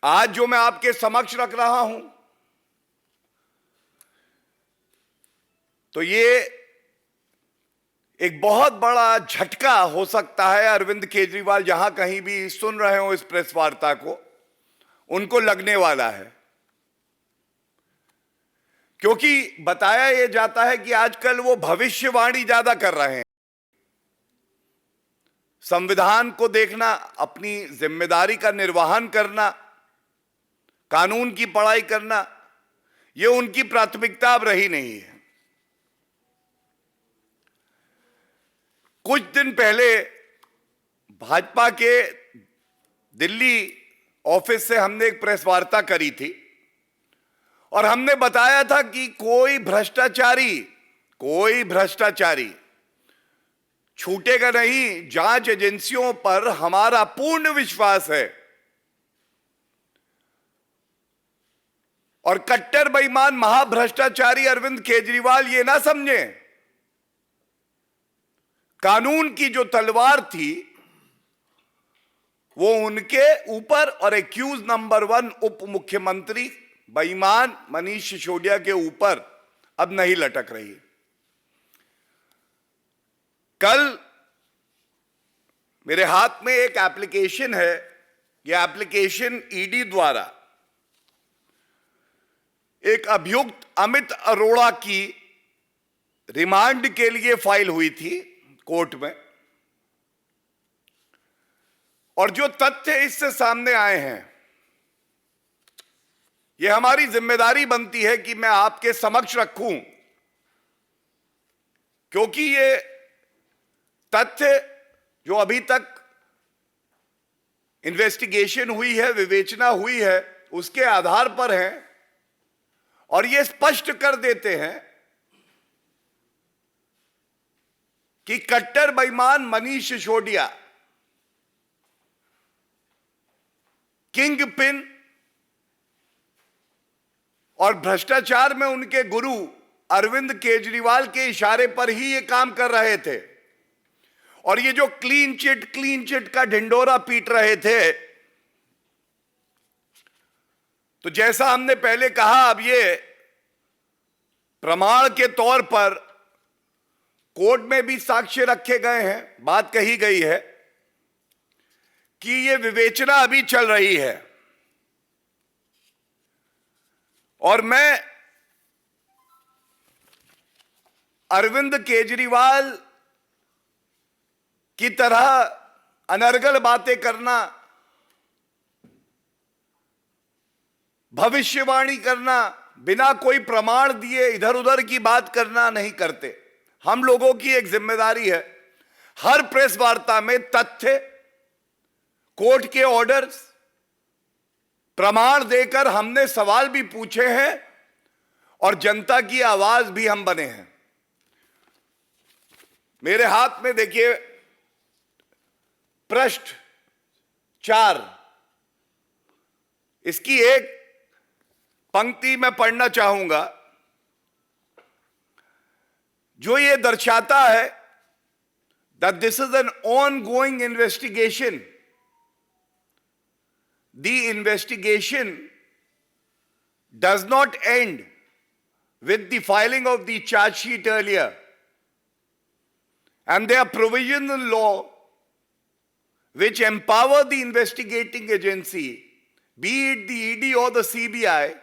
आज जो मैं आपके समक्ष रख रहा हूं, तो ये एक बहुत बड़ा झटका हो सकता है अरविंद केजरीवाल जहां कहीं भी सुन रहे हो इस प्रेस वार्ता को, उनको लगने वाला है। क्योंकि बताया यह जाता है कि आजकल वो भविष्यवाणी ज्यादा कर रहे हैं। संविधान को देखना, अपनी जिम्मेदारी का निर्वहन करना, कानून की पढ़ाई करना, यह उनकी प्राथमिकता अब रही नहीं है। कुछ दिन पहले भाजपा के दिल्ली ऑफिस से हमने एक प्रेस वार्ता करी थी और हमने बताया था कि कोई भ्रष्टाचारी छूटेगा नहीं। जांच एजेंसियों पर हमारा पूर्ण विश्वास है और कट्टर बेईमान महाभ्रष्टाचारी अरविंद केजरीवाल ये ना समझे, कानून की जो तलवार थी वो उनके ऊपर और एक्यूज नंबर 1 उप मुख्यमंत्री बेईमान मनीष सिसोदिया के ऊपर अब नहीं लटक रही। कल मेरे हाथ में एक एप्लीकेशन है। यह एप्लीकेशन ईडी द्वारा एक अभियुक्त अमित अरोड़ा की रिमांड के लिए फाइल हुई थी कोर्ट में, और जो तथ्य इससे सामने आए हैं, यह हमारी जिम्मेदारी बनती है कि मैं आपके समक्ष रखूं, क्योंकि ये तथ्य जो अभी तक इन्वेस्टिगेशन हुई है, विवेचना हुई है, उसके आधार पर है और ये स्पष्ट कर देते हैं कि कट्टर बेईमान मनीष सिसोदिया किंग पिन और भ्रष्टाचार में उनके गुरु अरविंद केजरीवाल के इशारे पर ही ये काम कर रहे थे। और ये जो क्लीन चिट का ढिंडोरा पीट रहे थे, तो जैसा हमने पहले कहा, अब ये प्रमाण के तौर पर कोर्ट में भी साक्ष्य रखे गए हैं। बात कही गई है कि ये विवेचना अभी चल रही है और मैं अरविंद केजरीवाल की तरह अनर्गल बातें करना, भविष्यवाणी करना, बिना कोई प्रमाण दिए इधर उधर की बात करना नहीं करते। हम लोगों की एक जिम्मेदारी है हर प्रेस वार्ता में तथ्य, कोर्ट के ऑर्डर्स, प्रमाण देकर हमने सवाल भी पूछे हैं और जनता की आवाज भी हम बने हैं। मेरे हाथ में देखिए पृष्ठ 4, इसकी एक पंक्ति मैं पढ़ना चाहूंगा जो ये दर्शाता है that this is an ongoing investigation. The investigation does not end with the filing of the charge sheet earlier, and there are provisions in law which empower the investigating agency, be it the ED or the CBI,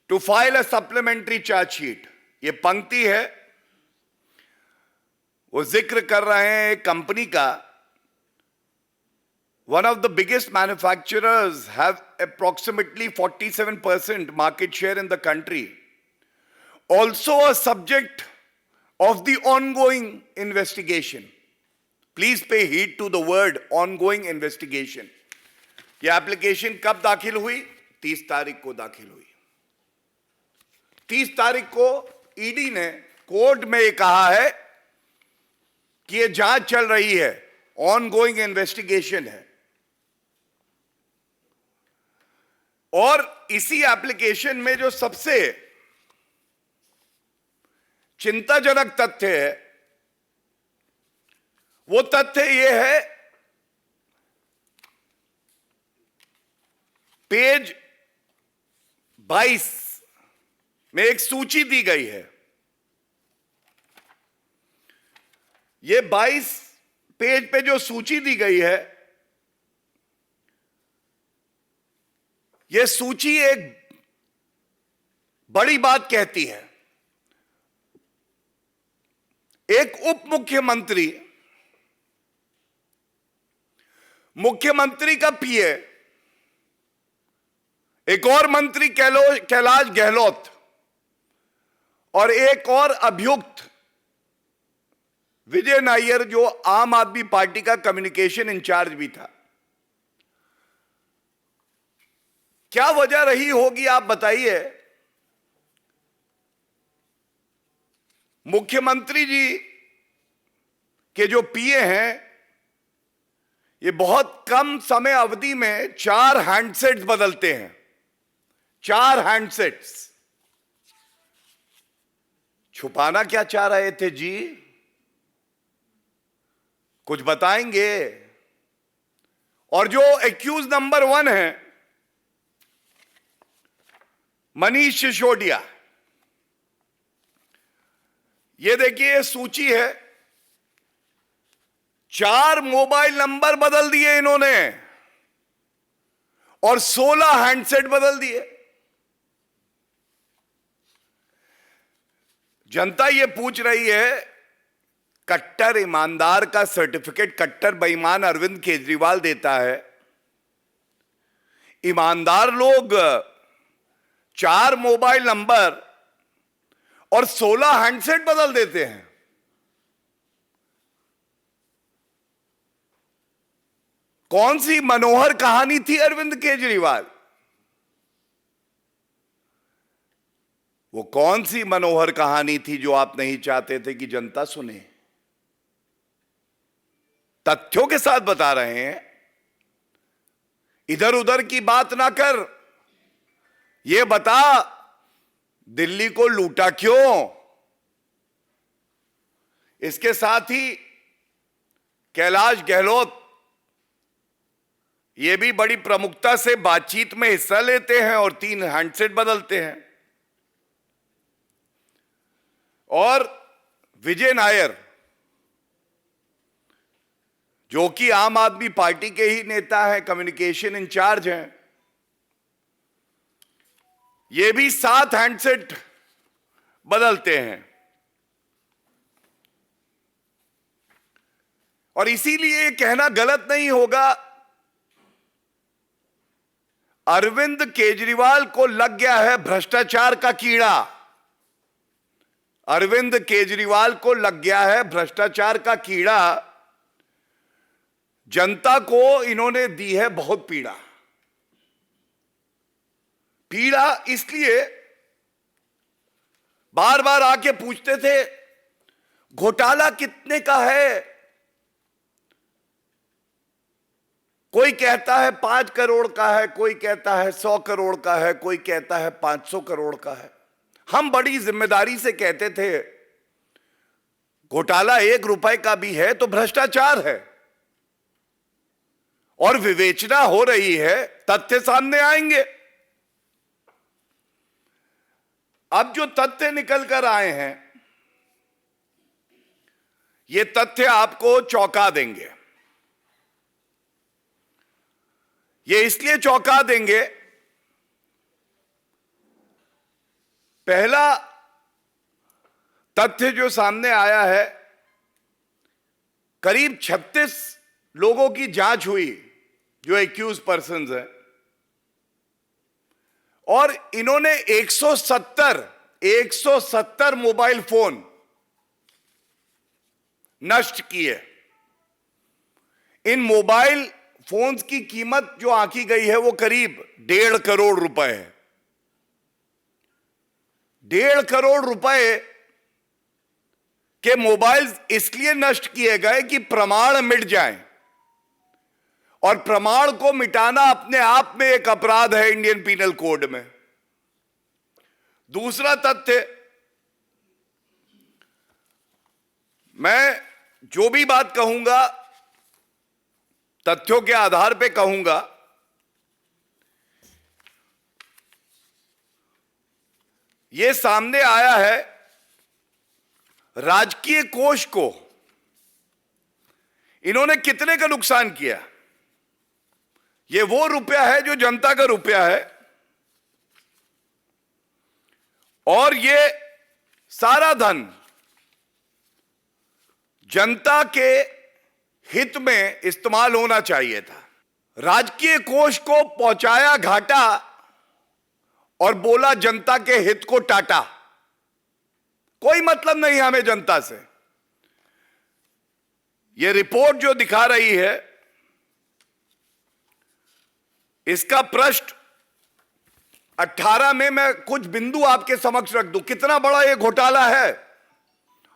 to file a supplementary charge sheet. ये पंक्ति है, वो जिक्र कर रहे हैं एक company का। One of the biggest manufacturers have approximately 47% market share in the country. Also a subject of the ongoing investigation. Please pay heed to the word ongoing investigation. यह एप्लीकेशन कब दाखिल हुई? 30 तारीख को दाखिल हुई। 30 तारीख को ईडी ने कोर्ट में यह कहा है कि यह जांच चल रही है, ऑनगोइंग इन्वेस्टिगेशन है। और इसी एप्लीकेशन में जो सबसे चिंताजनक तथ्य है, वो तथ्य यह है पेज 22 में एक सूची दी गई है। ये 22 पेज पे जो सूची दी गई है, ये सूची एक बड़ी बात कहती है। एक उप मुख्यमंत्री, मुख्यमंत्री का पीए, एक और मंत्री कैलाश गहलोत और एक और अभियुक्त विजय नायर, जो आम आदमी पार्टी का कम्युनिकेशन इंचार्ज भी था। क्या वजह रही होगी, आप बताइए। मुख्यमंत्री जी के जो पीए हैं, ये बहुत कम समय अवधि में 4 हैंडसेट्स बदलते हैं। 4 हैंडसेट्स। छुपाना क्या चाह रहे थे जी? कुछ बताएंगे? और जो एक्यूज नंबर 1 है, मनीष सिसोदिया, ये देखिए, ये सूची है। 4 मोबाइल नंबर बदल दिए इन्होंने और 16 हैंडसेट बदल दिए। जनता ये पूछ रही है, कट्टर ईमानदार का सर्टिफिकेट कट्टर बेईमान अरविंद केजरीवाल देता है। ईमानदार लोग 4 मोबाइल नंबर और 16 हैंडसेट बदल देते हैं। कौन सी मनोहर कहानी थी अरविंद केजरीवाल? वो कौन सी मनोहर कहानी थी जो आप नहीं चाहते थे कि जनता सुने? तथ्यों के साथ बता रहे हैं, इधर उधर की बात ना कर। ये बता, दिल्ली को लूटा क्यों? इसके साथ ही कैलाश गहलोत ये भी बड़ी प्रमुखता से बातचीत में हिस्सा लेते हैं और 3 हैंडसेट बदलते हैं। और विजय नायर, जो कि आम आदमी पार्टी के ही नेता है, कम्युनिकेशन इंचार्ज हैं, ये भी 7 हैंडसेट बदलते हैं। और इसीलिए कहना गलत नहीं होगा, अरविंद केजरीवाल को लग गया है भ्रष्टाचार का कीड़ा। अरविंद केजरीवाल को लग गया है भ्रष्टाचार का कीड़ा। जनता को इन्होंने दी है बहुत पीड़ा। पीड़ा इसलिए बार बार आके पूछते थे, घोटाला कितने का है? कोई कहता है 5 करोड़ का है, कोई कहता है 100 करोड़ का है, कोई कहता है 500 करोड़ का है। हम बड़ी जिम्मेदारी से कहते थे, घोटाला 1 रुपए का भी है तो भ्रष्टाचार है। और विवेचना हो रही है, तथ्य सामने आएंगे। अब जो तथ्य निकल कर आए हैं, ये तथ्य आपको चौंका देंगे। ये इसलिए चौंका देंगे, पहला तथ्य जो सामने आया है, करीब 36 लोगों की जांच हुई जो एक्यूज पर्सन्स हैं, और इन्होंने 170 मोबाइल फोन नष्ट किए। इन मोबाइल फोन्स की कीमत जो आंकी गई है वो करीब 1.5 करोड़ रुपए है। 1.5 करोड़ रुपए के मोबाइल इसलिए नष्ट किए गए कि प्रमाण मिट जाएं, और प्रमाण को मिटाना अपने आप में एक अपराध है इंडियन पीनल कोड में। दूसरा तथ्य, मैं जो भी बात कहूंगा तथ्यों के आधार पे कहूंगा। ये सामने आया है राजकीय कोष को इन्होंने कितने का नुकसान किया। ये वो रुपया है जो जनता का रुपया है और ये सारा धन जनता के हित में इस्तेमाल होना चाहिए था। राजकीय कोष को पहुंचाया घाटा और बोला जनता के हित को टाटा। कोई मतलब नहीं हमें जनता से। यह रिपोर्ट जो दिखा रही है इसका पृष्ठ 18 में मैं कुछ बिंदु आपके समक्ष रख दूं, कितना बड़ा यह घोटाला है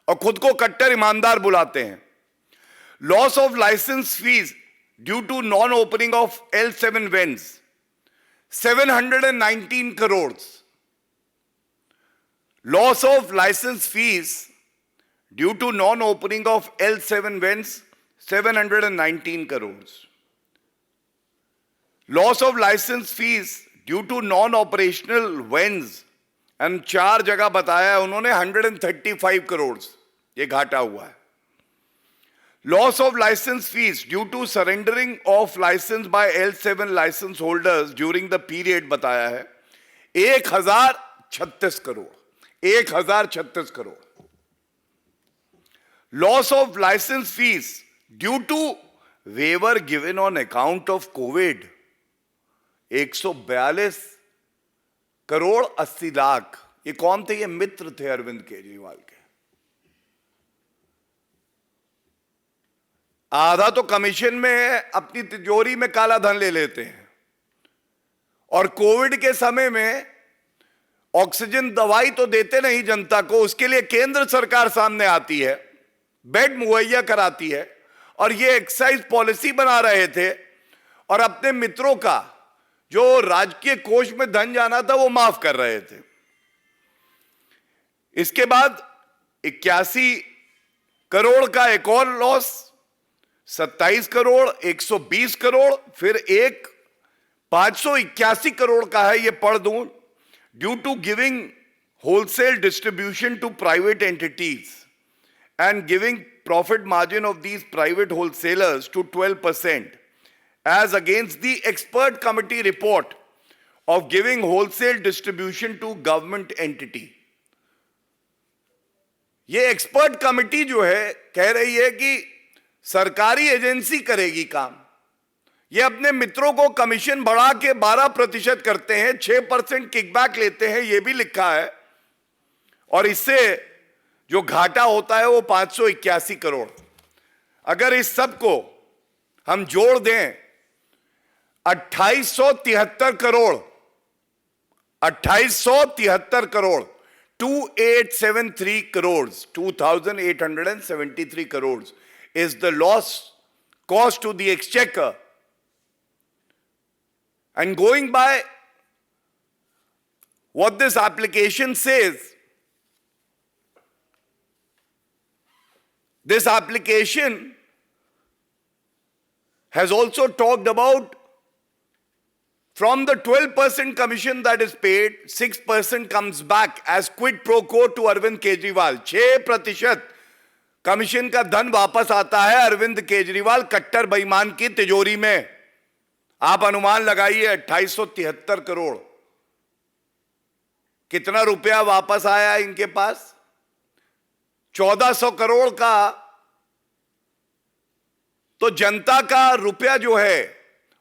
और खुद को कट्टर ईमानदार बुलाते हैं। Loss of licence fees due to non opening of L7 vends 719 crore. Loss of licence fees due to non opening of L7 vends 719 crore. Loss of licence fees due to non operational vends and 4 जगह बताया उन्होंने 135 करोड़ ये घाटा हुआ है। Loss of licence fees due to surrendering of licence by L7 licence holders during the period बताया है 1036 crore. 1036 crore. Loss of licence fees due to waiver given on account of covid 142 crore 80 lakh. ये कौन थे? ये मित्र थे अरविंद केजरीवाल के। आधा तो कमीशन में अपनी तिजोरी में काला धन ले लेते हैं और कोविड के समय में ऑक्सीजन दवाई तो देते नहीं जनता को, उसके लिए केंद्र सरकार सामने आती है, बेड मुहैया कराती है और ये एक्साइज पॉलिसी बना रहे थे और अपने मित्रों का जो राजकीय कोष में धन जाना था वो माफ कर रहे थे। इसके बाद 81 करोड़ का एक और लॉस, 27 करोड़, 120 करोड़, फिर एक 581 करोड़ का है, ये पढ़ दूं, due to giving wholesale distribution to private entities and giving profit margin of these private wholesalers to 12% as against the expert committee report of giving wholesale distribution to government entity। ये expert committee जो है कह रही है कि सरकारी agency करेगी काम। ये अपने मित्रों को कमीशन बढ़ा के 12% करते हैं, 6% किकबैक लेते हैं, ये भी लिखा है और इससे जो घाटा होता है वो 581 करोड़। अगर इस सब को हम जोड़ दें 2873 crore, 2873 crore, 2873 crore, 2873 crore is the loss cost to the exchequer। And going by what this application says, this application has also talked about from the 12% commission that is paid, 6% comes back as quid pro quo to Arvind Kejriwal। 6% commission का धन वापस आता है अरविंद केजरीवाल कट्टर बेईमान की तिजोरी में। आप अनुमान लगाइए 2873 करोड़ कितना रुपया वापस आया इनके पास। 1400 करोड़ का तो जनता का रुपया जो है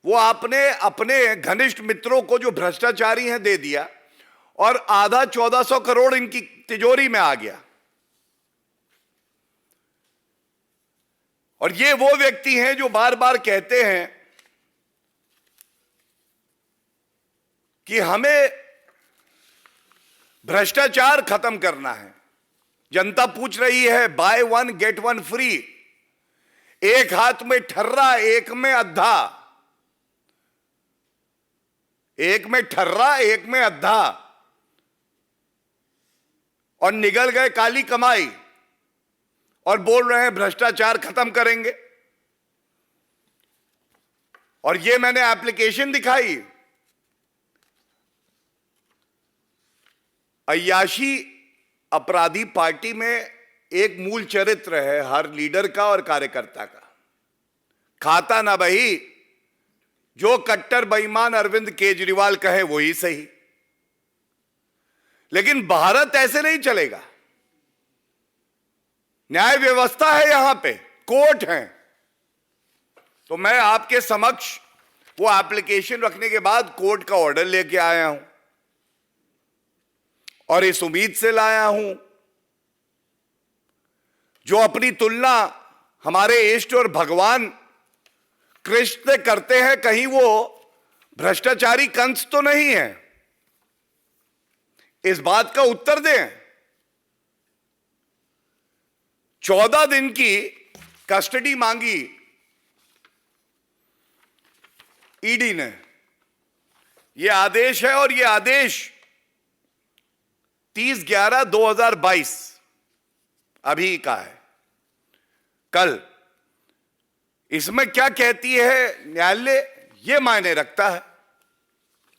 वो आपने अपने घनिष्ठ मित्रों को जो भ्रष्टाचारी हैं दे दिया और आधा 1400 करोड़ इनकी तिजोरी में आ गया। और ये वो व्यक्ति हैं जो बार बार कहते हैं कि हमें भ्रष्टाचार खत्म करना है। जनता पूछ रही है by one get one free, एक हाथ में ठर्रा एक में अद्धा, एक में ठर्रा एक में अद्धा, और निगल गए काली कमाई और बोल रहे हैं भ्रष्टाचार खत्म करेंगे। और ये मैंने एप्लीकेशन दिखाई, अय्याशी अपराधी पार्टी में एक मूल चरित्र है हर लीडर का और कार्यकर्ता का। खाता ना बही, जो कट्टर बेईमान अरविंद केजरीवाल कहे वही सही। लेकिन भारत ऐसे नहीं चलेगा। न्याय व्यवस्था है, यहां पे कोर्ट है। तो मैं आपके समक्ष वो एप्लीकेशन रखने के बाद कोर्ट का ऑर्डर लेके आया हूं और इस उम्मीद से लाया हूं, जो अपनी तुलना हमारे इष्ट और भगवान कृष्ण से करते हैं, कहीं वो भ्रष्टाचारी कंस तो नहीं है। इस बात का उत्तर दें। 14 दिन की कस्टडी मांगी ईडी ने। यह आदेश है और यह आदेश 30/11/2022 अभी का है, कल। इसमें क्या कहती है न्यायालय, यह मायने रखता है।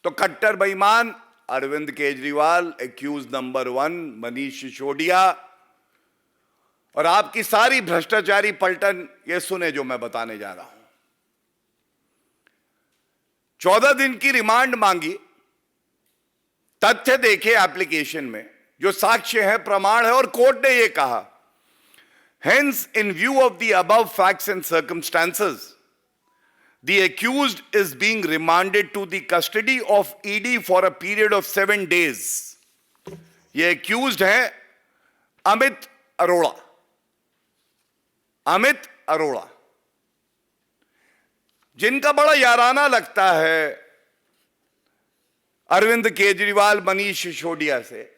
तो कट्टर बेईमान अरविंद केजरीवाल, एक्यूज नंबर 1 मनीष सिसोदिया और आपकी सारी भ्रष्टाचारी पलटन, ये सुने जो मैं बताने जा रहा हूं। 14 दिन की रिमांड मांगी। तथ्य देखे एप्लीकेशन में, जो साक्ष्य है, प्रमाण है, और कोर्ट ने यह कहा, hence in view of the above facts and circumstances, the accused is being remanded to the custody of ED for a period of 7 days. ये accused है अमित अरोड़ा। अमित अरोड़ा, जिनका बड़ा याराना लगता है अरविंद केजरीवाल, मनीष सिसोदिया से।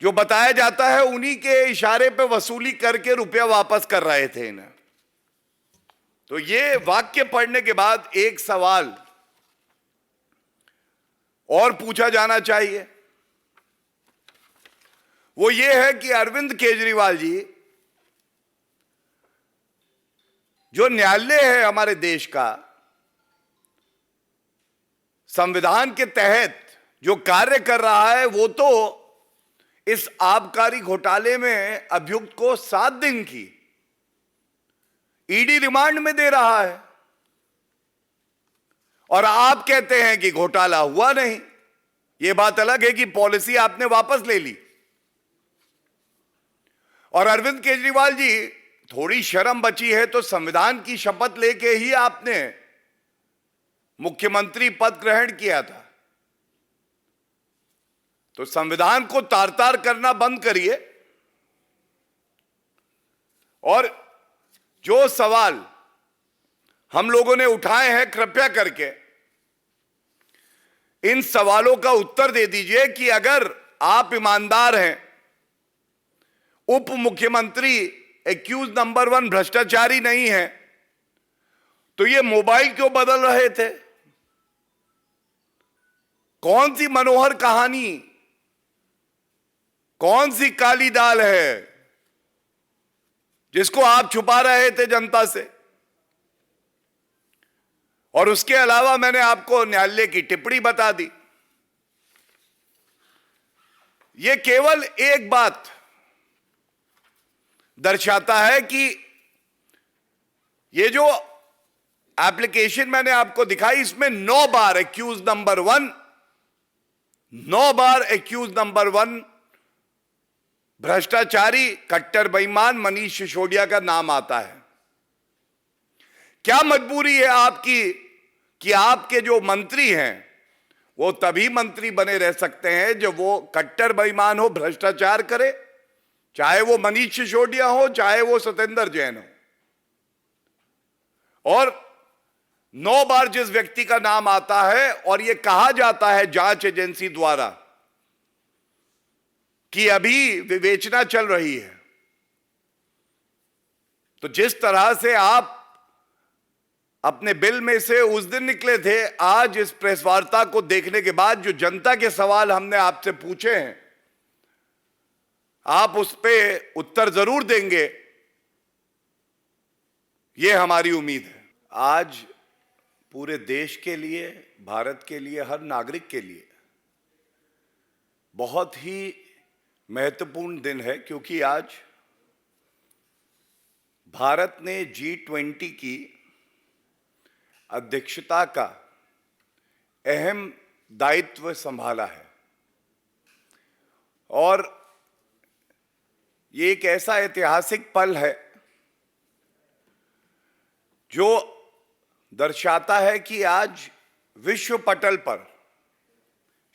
जो बताया जाता है उन्हीं के इशारे पे वसूली करके रुपया वापस कर रहे थे इन्हें। तो ये वाक्य पढ़ने के बाद एक सवाल और पूछा जाना चाहिए। वो ये है कि अरविंद केजरीवाल जी, जो न्यायालय है हमारे देश का, संविधान के तहत जो कार्य कर रहा है, वो तो इस आबकारी घोटाले में अभियुक्त को 7 दिन की ईडी रिमांड में दे रहा है। और आप कहते हैं कि घोटाला हुआ नहीं। यह बात अलग है कि पॉलिसी आपने वापस ले ली। और अरविंद केजरीवाल जी, थोड़ी शर्म बची है तो संविधान की शपथ लेके ही आपने मुख्यमंत्री पद ग्रहण किया था। तो संविधान को तार तार करना बंद करिए। और जो सवाल हम लोगों ने उठाए हैं, कृपया करके इन सवालों का उत्तर दे दीजिए कि अगर आप ईमानदार हैं, उप मुख्यमंत्री एक्यूज नंबर 1 भ्रष्टाचारी नहीं है, तो ये मोबाइल क्यों बदल रहे थे? कौन सी मनोहर कहानी, कौन सी काली दाल है जिसको आप छुपा रहे थे जनता से? और उसके अलावा मैंने आपको न्यायालय की टिप्पणी बता दी। यह केवल एक बात दर्शाता है कि ये जो एप्लीकेशन मैंने आपको दिखाई, इसमें 9 बार एक्यूज नंबर 1, 9 बार एक्यूज नंबर 1 भ्रष्टाचारी, कट्टर बेईमान मनीष सिसोदिया का नाम आता है। क्या मजबूरी है आपकी कि आपके जो मंत्री हैं वो तभी मंत्री बने रह सकते हैं जब वो कट्टर बेईमान हो, भ्रष्टाचार करे, चाहे वो मनीष सिसोदिया हो, चाहे वो सत्येंद्र जैन हो। और 9 बार जिस व्यक्ति का नाम आता है और यह कहा जाता है जांच एजेंसी द्वारा कि अभी विवेचना चल रही है, तो जिस तरह से आप अपने बिल में से उस दिन निकले थे, आज इस प्रेस वार्ता को देखने के बाद जो जनता के सवाल हमने आपसे पूछे हैं, आप उस पे उत्तर जरूर देंगे, ये हमारी उम्मीद है। आज पूरे देश के लिए, भारत के लिए, हर नागरिक के लिए बहुत ही महत्वपूर्ण दिन है क्योंकि आज भारत ने G20 की अध्यक्षता का अहम दायित्व संभाला है और ये एक ऐसा ऐतिहासिक पल है जो दर्शाता है कि आज विश्व पटल पर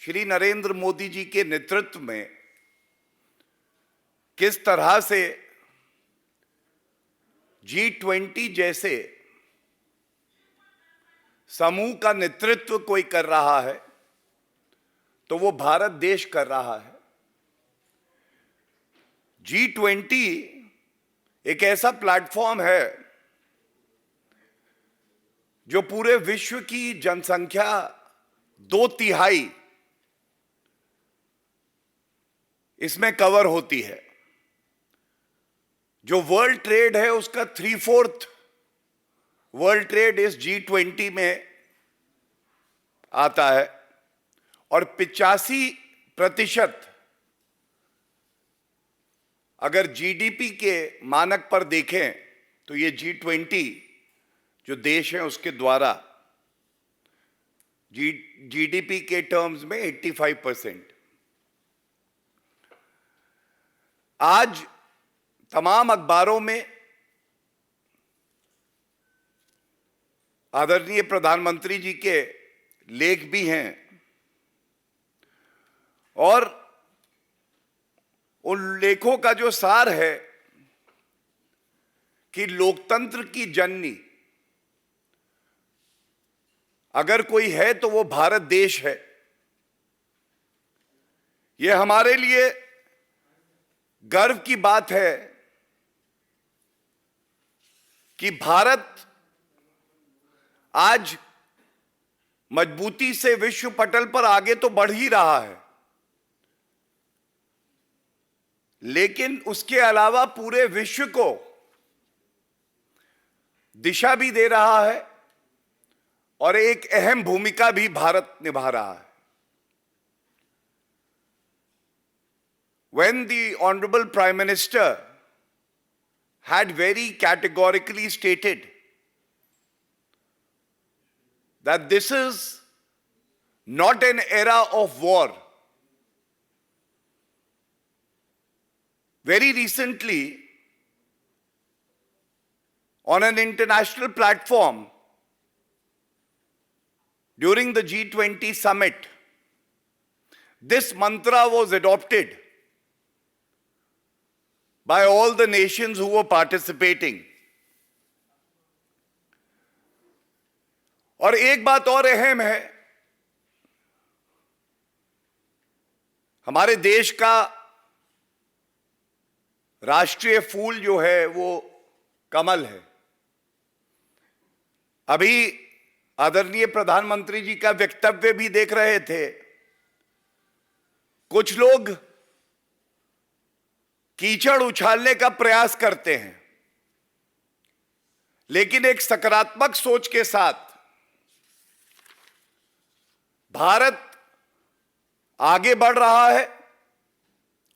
श्री नरेंद्र मोदी जी के नेतृत्व में किस तरह से G20 जैसे समूह का नेतृत्व कोई कर रहा है तो वो भारत देश कर रहा है। G20 एक ऐसा प्लेटफॉर्म है जो पूरे विश्व की जनसंख्या 2/3 इसमें कवर होती है। जो वर्ल्ड ट्रेड है उसका 3/4 वर्ल्ड ट्रेड इस G20 में आता है और 85% अगर जीडीपी के मानक पर देखें तो ये G20 जो देश हैं उसके द्वारा जीडीपी के टर्म्स में 85%। आज तमाम अखबारों में आदरणीय प्रधानमंत्री जी के लेख भी हैं और उन लेखों का जो सार है कि लोकतंत्र की जननी अगर कोई है तो वो भारत देश है। ये हमारे लिए गर्व की बात है कि भारत आज मजबूती से विश्व पटल पर आगे तो बढ़ ही रहा है, लेकिन उसके अलावा पूरे विश्व को दिशा भी दे रहा है और एक अहम भूमिका भी भारत निभा रहा है। When the Honorable Prime Minister had very categorically stated that this is not an era of war, very recently on an international platform during the G20 summit, this mantra was adopted by all the nations who were participating. और एक बात और अहम है, हमारे देश का राष्ट्रीय फूल जो है वो कमल है। अभी आदरणीय प्रधानमंत्री जी का वक्तव्य भी देख रहे थे। कुछ लोग कीचड़ उछालने का प्रयास करते हैं, लेकिन एक सकारात्मक सोच के साथ भारत आगे बढ़ रहा है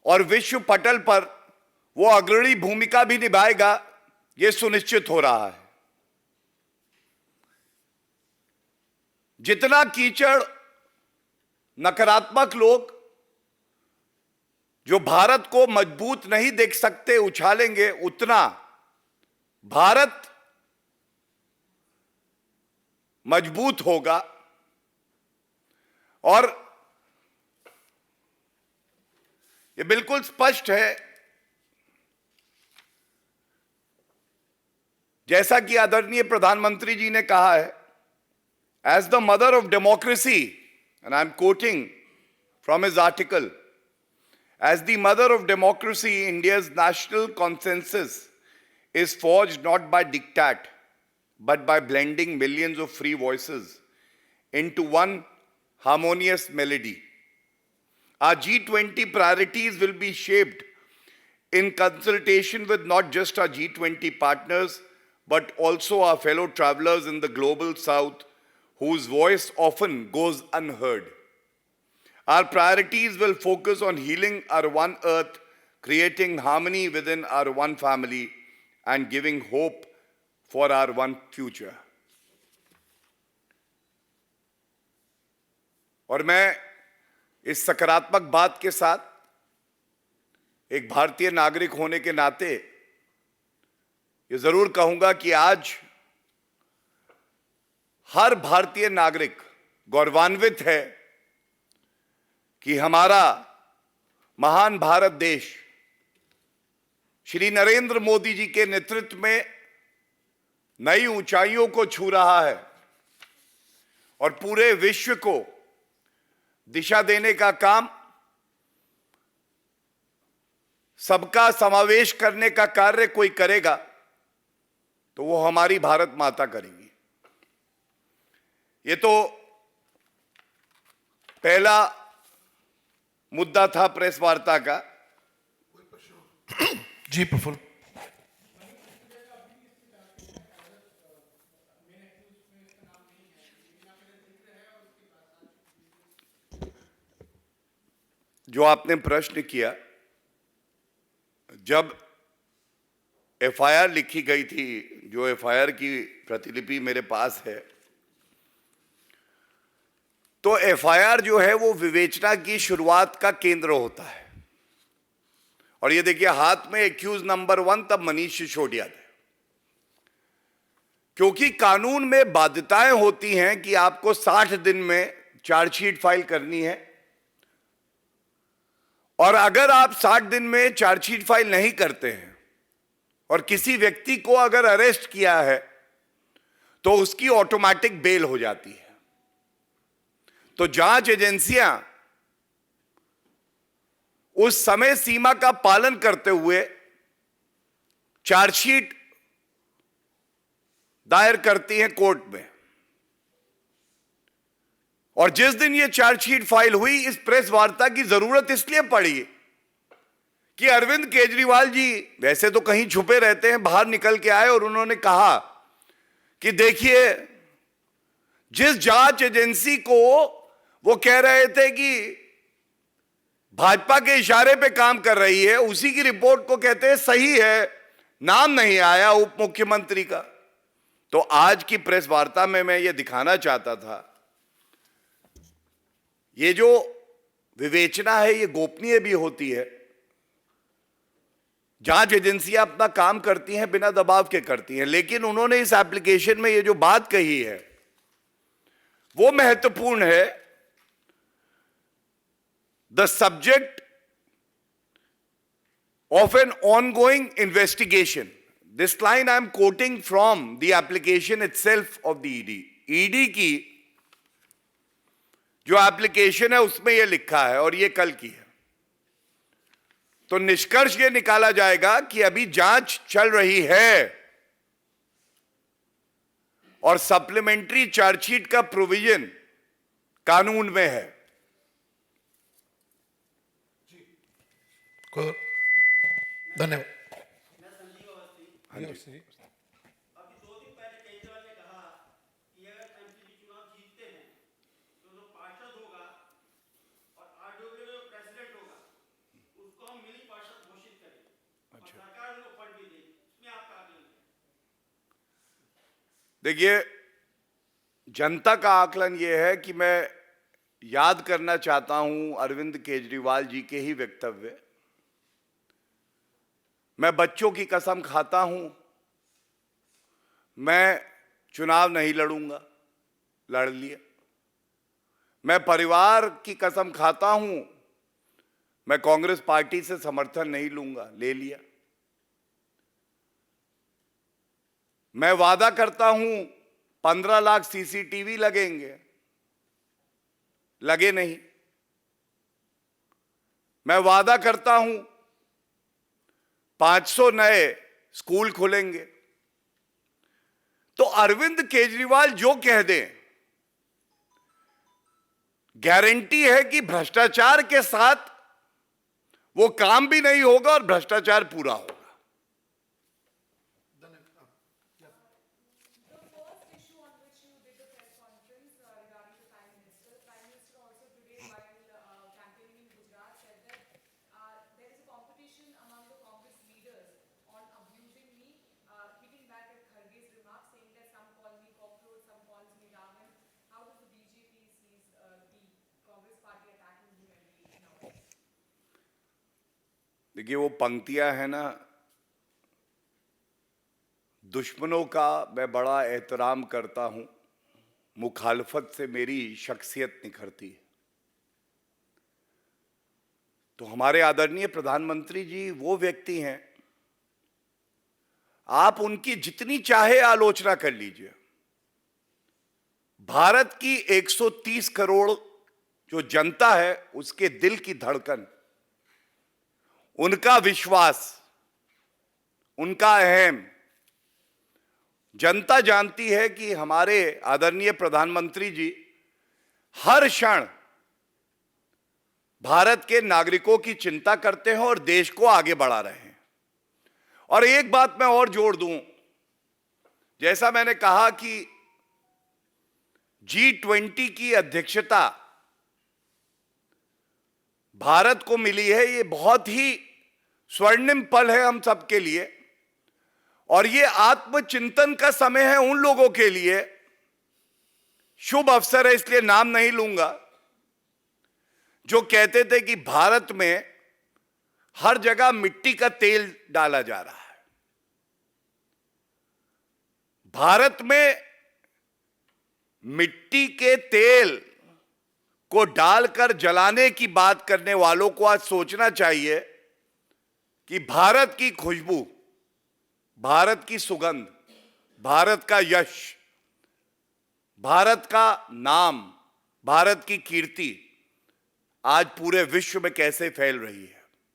और विश्व पटल पर वो अग्रणी भूमिका भी निभाएगा, ये सुनिश्चित हो रहा है। जितना कीचड़ नकारात्मक लोग जो भारत को मजबूत नहीं देख सकते उछालेंगे, उतना भारत मजबूत होगा। और ये बिल्कुल स्पष्ट है, जैसा कि आदरणीय प्रधानमंत्री जी ने कहा है, as the mother of democracy, and I'm quoting from his article, as the mother of democracy, India's national consensus is forged not by diktat, but by blending millions of free voices into one harmonious melody. Our G20 priorities will be shaped in consultation with not just our G20 partners, but also our fellow travelers in the global south, whose voice often goes unheard. Our priorities will focus on healing our one earth, creating harmony within our one family, and giving hope for our one future. और मैं इस सकारात्मक बात के साथ एक भारतीय नागरिक होने के नाते ये जरूर कहूंगा कि आज हर भारतीय नागरिक गौरवान्वित है कि हमारा महान भारत देश श्री नरेंद्र मोदी जी के नेतृत्व में नई ऊंचाइयों को छू रहा है और पूरे विश्व को दिशा देने का काम, सबका समावेश करने का कार्य कोई करेगा तो वो हमारी भारत माता करेगी। ये तो पहला मुद्दा था प्रेस वार्ता का। जी प्रफुल्ल। जो आपने प्रश्न किया, जब एफआईआर लिखी गई थी, जो एफआईआर की प्रतिलिपि मेरे पास है, तो एफआईआर जो है वो विवेचना की शुरुआत का केंद्र होता है। और ये देखिए, हाथ में एक्यूज नंबर 1 तब मनीष सिसोदिया थे, क्योंकि कानून में बाध्यताएं होती हैं कि आपको 60 दिन में चार्जशीट फाइल करनी है, और अगर आप 60 दिन में चार्जशीट फाइल नहीं करते हैं और किसी व्यक्ति को अगर अरेस्ट किया है तो उसकी ऑटोमेटिक बेल हो जाती है। तो जांच एजेंसियां उस समय सीमा का पालन करते हुए चार्जशीट दायर करती हैं कोर्ट में। और जिस दिन यह चार्जशीट फाइल हुई, इस प्रेस वार्ता की जरूरत इसलिए पड़ी कि अरविंद केजरीवाल जी वैसे तो कहीं छुपे रहते हैं, बाहर निकल के आए और उन्होंने कहा कि देखिए, जिस जांच एजेंसी को वो कह रहे थे कि भाजपा के इशारे पे काम कर रही है, उसी की रिपोर्ट को कहते हैं सही है, नाम नहीं आया उप मुख्यमंत्री का। तो आज की प्रेस वार्ता में मैं ये दिखाना चाहता था, ये जो विवेचना है ये गोपनीय भी होती है। जांच एजेंसियां अपना काम करती हैं, बिना दबाव के करती हैं, लेकिन उन्होंने इस एप्लीकेशन में ये जो बात कही है वो महत्वपूर्ण है। The subject of an ongoing investigation, this line I am quoting from the application itself of the ED. ED की जो एप्लीकेशन है उसमें यह लिखा है, और यह कल की है। तो निष्कर्ष यह निकाला जाएगा कि अभी जांच चल रही है और सप्लीमेंट्री चार्जशीट का प्रोविजन कानून में है। धन्यवाद। देखिए, जनता का आकलन यह है कि मैं याद करना चाहता हूं अरविंद केजरीवाल जी के ही वक्तव्य। मैं बच्चों की कसम खाता हूं, मैं चुनाव नहीं लड़ूंगा, लड़ लिया। मैं परिवार की कसम खाता हूं, मैं कांग्रेस पार्टी से समर्थन नहीं लूंगा, ले लिया। मैं वादा करता हूं 15 लाख सीसीटीवी लगेंगे, लगे नहीं। मैं वादा करता हूं 500 नए स्कूल खुलेंगे। तो अरविंद केजरीवाल जो कह दें, गारंटी है कि भ्रष्टाचार के साथ वो काम भी नहीं होगा और भ्रष्टाचार पूरा होगा। देखिए वो पंक्तियां हैं ना, दुश्मनों का मैं बड़ा एहतराम करता हूं, मुखालफत से मेरी शख्सियत निखरती है। तो हमारे आदरणीय प्रधानमंत्री जी वो व्यक्ति हैं, आप उनकी जितनी चाहे आलोचना कर लीजिए, भारत की 130 करोड़ जो जनता है उसके दिल की धड़कन, उनका विश्वास, उनका अहम, जनता जानती है कि हमारे आदरणीय प्रधानमंत्री जी हर क्षण भारत के नागरिकों की चिंता करते हैं और देश को आगे बढ़ा रहे हैं। और एक बात मैं और जोड़ दूं, जैसा मैंने कहा कि G20 की अध्यक्षता भारत को मिली है, ये बहुत ही स्वर्णिम पल है हम सबके लिए, और ये आत्मचिंतन का समय है उन लोगों के लिए, शुभ अवसर है इसलिए नाम नहीं लूंगा, जो कहते थे कि भारत में हर जगह मिट्टी का तेल डाला जा रहा है। भारत में मिट्टी के तेल को डालकर जलाने की बात करने वालों को आज सोचना चाहिए कि भारत की खुशबू, भारत की सुगंध, भारत का यश, भारत का नाम, भारत की कीर्ति आज पूरे विश्व में कैसे फैल रही है।